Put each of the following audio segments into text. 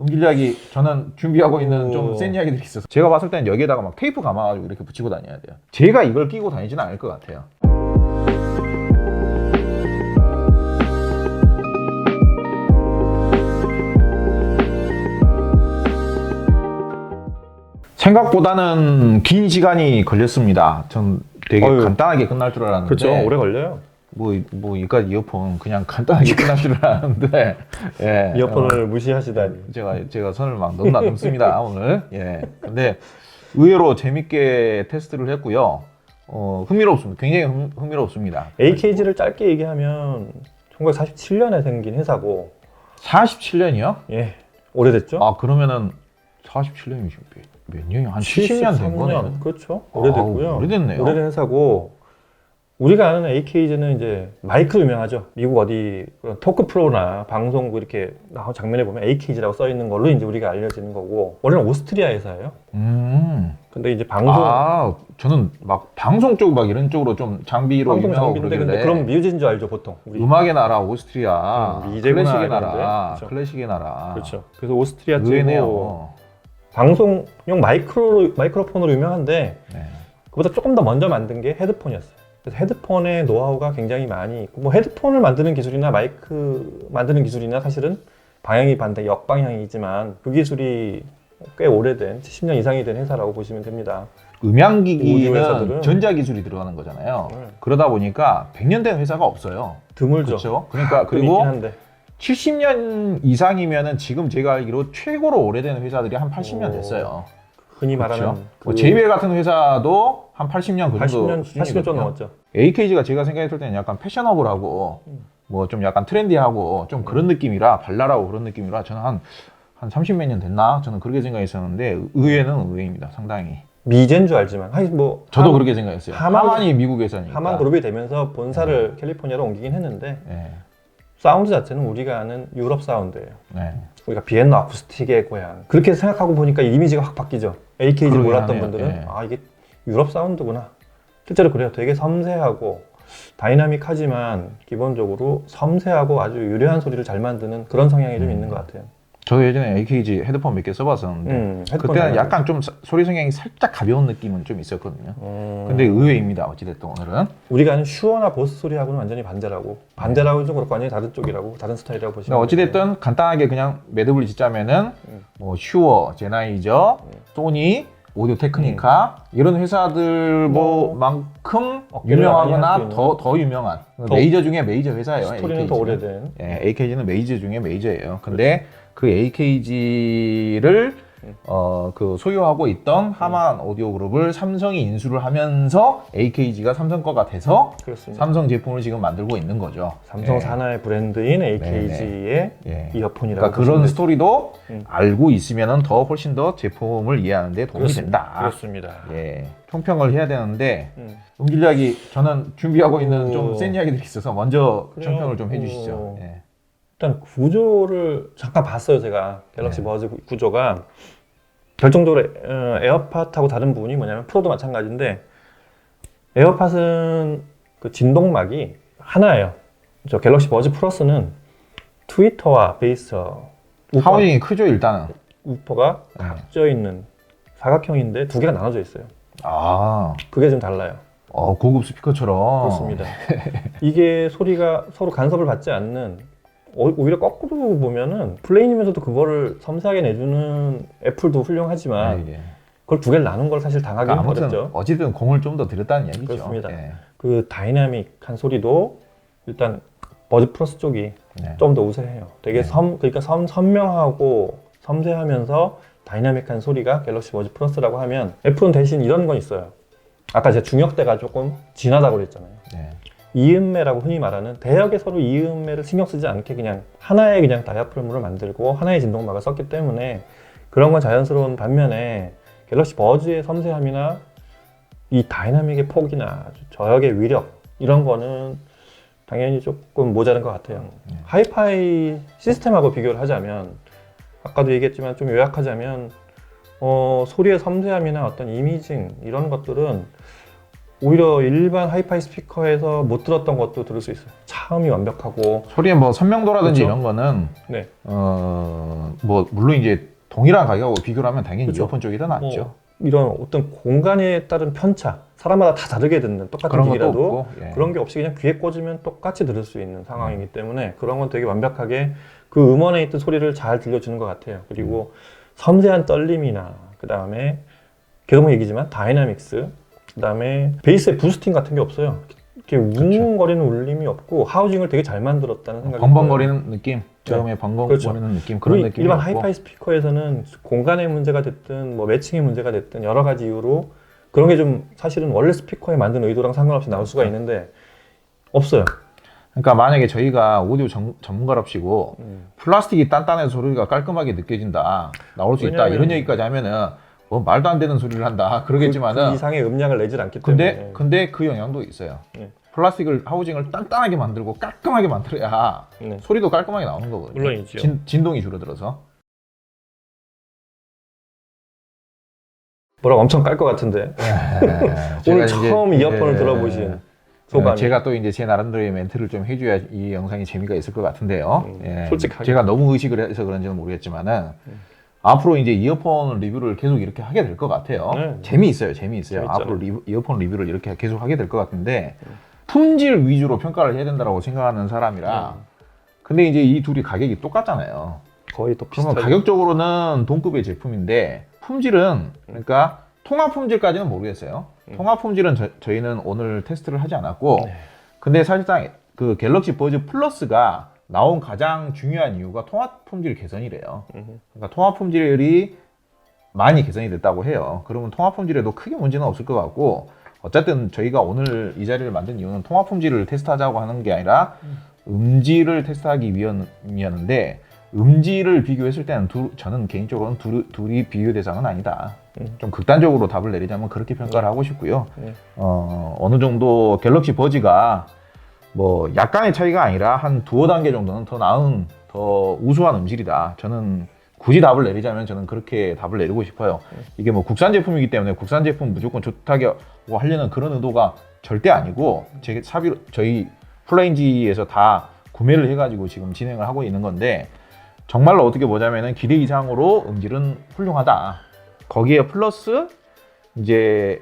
음질 이야기 저는 준비하고 있는 좀 센 이야기들이 있어서 제가 봤을 때는 여기에다가 막 테이프 감아가지고 이렇게 붙이고 다녀야 돼요. 제가 이걸 끼고 다니지는 않을 것 같아요. 생각보다는 긴 시간이 걸렸습니다. 전 되게 간단하게 끝날 줄 알았는데. 그렇죠. 오래 걸려요. 뭐 이까지 이어폰 그냥 간단하게 끝날 줄 알았는데. 예. 이어폰을 무시하시다니. 제가 선을 막 넘습니다, 오늘. 예. 근데 의외로 재밌게 테스트를 했고요. 흥미롭습니다. 굉장히 흥미롭습니다. AKG를 짧게 얘기하면 1947년에 생긴 회사고. 47년이요? 예. 오래됐죠? 아, 그러면은 47년이면 몇 년이요? 한 70년 된 거네요. 그렇죠. 오래됐고요. 아우, 오래됐네요. 오래된 회사고, 우리가 아는 AKG는 이제 마이크 유명하죠. 미국 어디 토크 프로나 방송국 이렇게 나온 장면에 보면 AKG라고 써 있는 걸로 이제 우리가 알려지는 거고, 원래는 오스트리아 회사예요. 근데 이제 저는 막 방송 쪽 막 이런 쪽으로 좀 장비로 방송 유명하고 장비인데, 그러길래. 근데 그럼 미우진 줄 알죠, 보통. 우리. 음악의 나라 오스트리아, 이제구나 클래식의 나라, 그렇죠. 클래식의 나라. 그렇죠. 그래서 오스트리아 쪽으로 의외네요. 방송용 마이크로폰으로 유명한데, 네. 그보다 조금 더 먼저 만든 게 헤드폰이었어요. 그래서 헤드폰의 노하우가 굉장히 많이 있고, 뭐 헤드폰을 만드는 기술이나 마이크 만드는 기술이나 사실은 방향이 반대 역방향이지만 그 기술이 꽤 오래된 70년 이상이 된 회사라고 보시면 됩니다. 음향기기는 회사들은 전자기술이 들어가는 거잖아요. 네. 그러다 보니까 100년 된 회사가 없어요. 드물죠. 그렇죠? 그러니까 그리고 있긴 한데. 70년 이상이면은 지금 제가 알기로 최고로 오래된 회사들이 한 80년 됐어요. 흔히 그렇죠? 말하는 뭐 JBL 같은 회사도 한 80년 그 정도 80년 좀 넘었죠. AKG가 제가 생각했을 때는 약간 패셔너블하고 뭐 좀 약간 트렌디하고 좀 그런 느낌이라 발랄하고 그런 느낌이라 저는 한 30몇 년 됐나? 저는 그렇게 생각했었는데 의외는 의외입니다. 상당히. 미제인 줄 알지만 뭐 저도 그렇게 생각했어요. 하만- 하만이 미국 회사니까. 하만 그룹이 되면서 본사를 캘리포니아로 옮기긴 했는데 네. 사운드 자체는 우리가 아는 유럽 사운드예요. 네. 우리가 비엔나 아쿠스틱의 고향. 그렇게 생각하고 보니까 이미지가 확 바뀌죠. AKG 그러긴 몰랐던 하네요. 분들은 예. 아, 이게 유럽 사운드구나. 실제로 그래요. 되게 섬세하고 다이나믹하지만 기본적으로 섬세하고 아주 유려한 소리를 잘 만드는 그런 성향이 좀 있는 것 같아요. 저도 예전에 AKG 헤드폰 몇 개 써봤었는데 헤드폰 그때는 잘 약간 좀 소리 성향이 살짝 가벼운 느낌은 좀 있었거든요. 근데 의외입니다. 어찌됐든 오늘은. 우리가 아는 슈어나 보스 소리하고는 완전히 반대라고 좀 그렇고 완전히 다른 쪽이라고, 다른 스타일이라고 보시면 그러니까 어찌됐든 간단하게 그냥 매듭을 짓자면은 뭐 슈어, 제나이저, 소니, 오디오 테크니카 이런 회사들 뭐만큼 어깨를 많이 할수 유명하거나 있는. 더 유명한 메이저 중에 메이저 회사예요. 스토리는 더 오래된. 예, AKG는 메이저 중에 메이저예요. 근데 그 AKG를 그 소유하고 있던 하만 오디오 그룹을 삼성이 인수를 하면서 AKG가 삼성 거가 돼서 그렇습니다. 삼성 제품을 지금 만들고 있는 거죠. 삼성 예. 산하의 브랜드인 AKG의 예. 이어폰이라고 그러니까 보시면 그런 되죠. 스토리도 알고 있으면은 더 훨씬 더 제품을 이해하는 데 도움이 된다. 그렇습니다. 예. 총평을 해야 되는데 음질 이야기 저는 준비하고 있는 좀 센 이야기들이 있어서 먼저 그래요. 총평을 좀 해주시죠. 예. 일단 구조를 잠깐 봤어요. 제가 갤럭시 네. 버즈 구조가 결정적으로 에어팟하고 다른 부분이 뭐냐면 프로도 마찬가지인데, 에어팟은 그 진동막이 하나예요. 저 갤럭시 버즈 플러스는 트위터와 베이스 하우징이 크죠 일단은. 우퍼가 네. 각져 있는 사각형인데 두 개가 나눠져 있어요. 아, 그게 좀 달라요. 고급 스피커처럼. 그렇습니다. 이게 소리가 서로 간섭을 받지 않는, 오히려 거꾸로 보면은 플레인이면서도 그거를 섬세하게 내주는 애플도 훌륭하지만 예. 그걸 두 개를 나눈 걸 사실 당하기 그러니까 아무튼 어렵죠. 어쨌든 공을 좀 더 들였다는 얘기죠. 그렇습니다. 예. 그 다이나믹한 소리도 일단 버즈 플러스 쪽이 네. 좀 더 우세해요. 되게 네. 그러니까 선명하고 섬세하면서 다이나믹한 소리가 갤럭시 버즈 플러스라고 하면, 애플은 대신 이런 건 있어요. 아까 제가 중역대가 조금 진하다고 그랬잖아요. 네. 이음매라고 흔히 말하는, 대역에 서로 이음매를 신경 쓰지 않게 그냥 하나의 그냥 다이아프램으로 만들고 하나의 진동막을 썼기 때문에 그런 건 자연스러운 반면에, 갤럭시 버즈의 섬세함이나 이 다이나믹의 폭이나 저역의 위력 이런 거는 당연히 조금 모자란 것 같아요. 하이파이 시스템하고 비교를 하자면, 아까도 얘기했지만 좀 요약하자면 소리의 섬세함이나 어떤 이미징 이런 것들은 오히려 일반 하이파이 스피커에서 못 들었던 것도 들을 수 있어요. 차음이 완벽하고. 소리의 뭐 선명도라든지 그쵸? 이런 거는 네. 뭐 물론 이제 동일한 가격하고 비교를 하면 당연히 그쵸? 이어폰 쪽이 더 낫죠. 뭐 이런 어떤 공간에 따른 편차, 사람마다 다 다르게 듣는 똑같은 그런 것도 기기라도 없고, 예. 그런 게 없이 그냥 귀에 꽂으면 똑같이 들을 수 있는 상황이기 때문에 그런 건 되게 완벽하게 그 음원에 있던 소리를 잘 들려주는 것 같아요. 그리고 섬세한 떨림이나 그 다음에 계속 얘기지만 다이나믹스, 그 다음에 베이스의 부스팅 같은 게 없어요. 이렇게 웅웅거리는 울림이 없고 하우징을 되게 잘 만들었다는 생각이 벙벙거리는 느낌, 처음에 벙벙거리는 그렇죠. 느낌, 그런 그리고 느낌이 일반 없고. 하이파이 스피커에서는 공간의 문제가 됐든 뭐 매칭의 문제가 됐든 여러 가지 이유로 그런 게 좀 사실은 원래 스피커에 만든 의도랑 상관없이 나올 수가 있는데 없어요. 그러니까 만약에 저희가 오디오 전문가랍시고 플라스틱이 단단해서 소리가 깔끔하게 느껴진다, 나올 수 있다 왜냐면- 이런 얘기까지 하면은 뭐 말도 안 되는 소리를 한다 그 그러겠지만은 이상의 음량을 내질 않기 때문에. 근데 그 영향도 있어요. 네. 플라스틱을 하우징을 단단하게 만들고 깔끔하게 만들어야 네. 소리도 깔끔하게 나오는 거거든요. 물론이죠. 진동이 줄어들어서. 뭐라고 엄청 깔 것 같은데. 오늘 처음 이어폰을 들어보신 소감이. 제가 또 이제 제 나름대로의 멘트를 좀 해줘야 이 영상이 재미가 있을 것 같은데요. 솔직하게. 제가 너무 의식을 해서 그런지는 모르겠지만은 앞으로 이제 이어폰 리뷰를 계속 이렇게 하게 될 것 같아요. 네. 재미있어요. 재밌잖아요. 앞으로 이어폰 리뷰를 이렇게 계속 하게 될 것 같은데 품질 위주로 평가를 해야 된다고 생각하는 사람이라 근데 이제 이 둘이 가격이 똑같잖아요. 거의 또 그러면 비슷하게. 가격적으로는 동급의 제품인데 품질은 그러니까 통합 품질까지는 모르겠어요. 통합 품질은 저희는 오늘 테스트를 하지 않았고 근데 사실상 그 갤럭시 버즈 플러스가 나온 가장 중요한 이유가 통합 품질 개선이래요. 그러니까 통합 품질이 많이 개선이 됐다고 해요. 그러면 통합 품질에도 크게 문제는 없을 것 같고 어쨌든 저희가 오늘 이 자리를 만든 이유는 통합 품질을 테스트하자고 하는 게 아니라 음질을 테스트하기 위함이었는데 음질을 비교했을 때는 저는 개인적으로는 둘이 비교 대상은 아니다. 좀 극단적으로 답을 내리자면 그렇게 평가를 하고 싶고요. 어느 정도 갤럭시 버즈가 뭐 약간의 차이가 아니라 한 두어 단계 정도는 더 나은, 더 우수한 음질이다. 저는 굳이 답을 내리자면 저는 그렇게 답을 내리고 싶어요. 이게 뭐 국산 제품이기 때문에 국산 제품 무조건 좋다고 하려는 그런 의도가 절대 아니고 저희 플레인지에서 다 구매를 해가지고 지금 진행을 하고 있는 건데 정말로 어떻게 보자면은 기대 이상으로 음질은 훌륭하다. 거기에 플러스 이제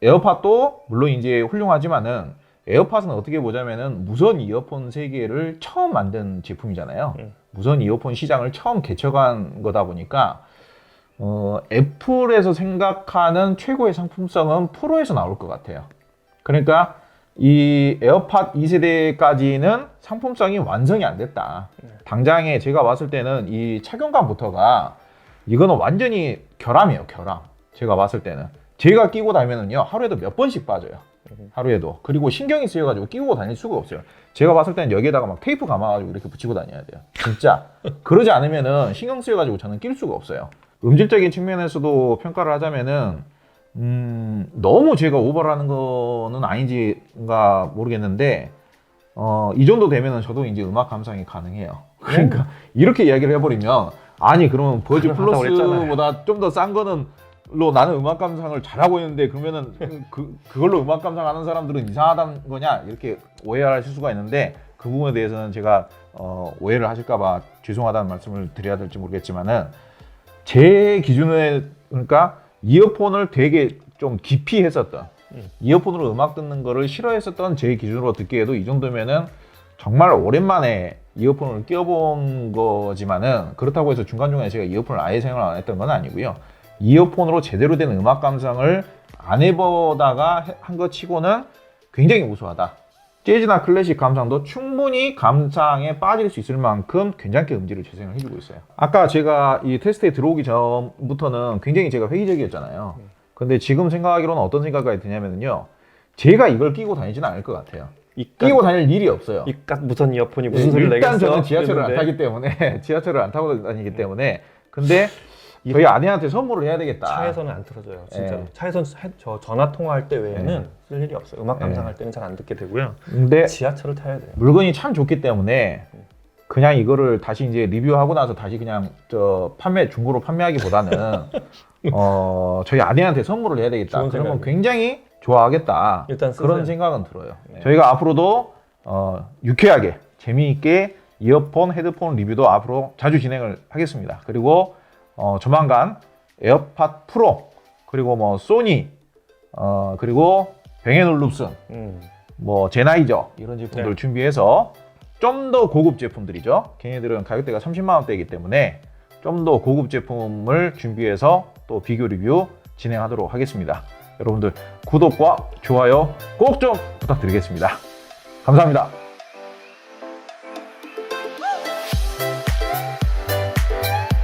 에어팟도 물론 이제 훌륭하지만은 에어팟은 어떻게 보자면은 무선 이어폰 세계를 처음 만든 제품이잖아요. 무선 이어폰 시장을 처음 개척한 거다 보니까 애플에서 생각하는 최고의 상품성은 프로에서 나올 것 같아요. 그러니까 이 에어팟 2세대까지는 상품성이 완성이 안 됐다. 당장에 제가 봤을 때는 이 착용감부터가 이거는 완전히 결함이에요, 결함. 제가 봤을 때는. 제가 끼고 다니면은요, 하루에도 몇 번씩 빠져요. 하루에도. 그리고 신경이 쓰여가지고 끼고 다닐 수가 없어요. 제가 봤을 때는 여기에다가 막 테이프 감아가지고 이렇게 붙이고 다녀야 돼요. 진짜. 그러지 않으면은 신경 쓰여가지고 저는 낄 수가 없어요. 음질적인 측면에서도 평가를 하자면은, 너무 제가 오버를 하는 거는 아닌지가 모르겠는데, 이 정도 되면은 저도 이제 음악 감상이 가능해요. 그러니까 이렇게 이야기를 해버리면, 아니, 그러면 버즈 가능하다고 플러스보다 좀 더 싼 거는 로 나는 음악 감상을 잘하고 있는데 그러면은 그걸로 음악 감상하는 사람들은 이상하다는 거냐 이렇게 오해하실 수가 있는데 그 부분에 대해서는 제가 오해를 하실까봐 죄송하다는 말씀을 드려야 될지 모르겠지만은 제 기준에 그러니까 이어폰을 되게 좀 깊이 했었던 이어폰으로 음악 듣는 거를 싫어했었던 제 기준으로 듣기에도 이 정도면은 정말 오랜만에 이어폰을 끼워본 거지만은 그렇다고 해서 중간중간에 제가 이어폰을 아예 사용을 안 했던 건 아니고요. 이어폰으로 제대로 된 음악 감상을 안 해보다가 한 것 치고는 굉장히 우수하다. 재즈나 클래식 감상도 충분히 감상에 빠질 수 있을 만큼 괜찮게 음질을 재생을 해주고 있어요. 아까 제가 이 테스트에 들어오기 전부터는 굉장히 제가 회의적이었잖아요. 근데 지금 생각하기로는 어떤 생각이 드냐면요. 제가 이걸 끼고 다니지는 않을 것 같아요. 끼고 다닐 일이 없어요. 이깟 무선 이어폰이 무슨 소리를 내겠어? 일단 저는 지하철을 안 타기 때문에 지하철을 안 타고 다니기 때문에 근데 저희 아내한테 선물을 해야 되겠다. 차에서는 안 틀어져요, 진짜로. 차에서는 저 전화 통화할 때 외에는 쓸 일이 없어요. 음악 감상할 때는 잘 안 듣게 되고요. 근데 지하철을 타야 돼요. 물건이 참 좋기 때문에 그냥 이거를 다시 이제 리뷰하고 나서 다시 그냥 중고로 판매하기보다는 저희 아내한테 선물을 해야 되겠다. 좋은 그러면 생각이네요. 굉장히 좋아하겠다. 일단 쓰세요. 그런 생각은 들어요. 저희가 앞으로도 유쾌하게 재미있게 이어폰, 헤드폰 리뷰도 앞으로 자주 진행을 하겠습니다. 그리고 조만간 에어팟 프로, 그리고 뭐 소니, 그리고 뱅앤올룹슨, 뭐 제나이저 이런 제품들을 네. 준비해서 좀 더 고급 제품들이죠. 걔네들은 가격대가 30만 원대이기 때문에 좀 더 고급 제품을 준비해서 또 비교 리뷰 진행하도록 하겠습니다. 여러분들 구독과 좋아요 꼭 좀 부탁드리겠습니다. 감사합니다.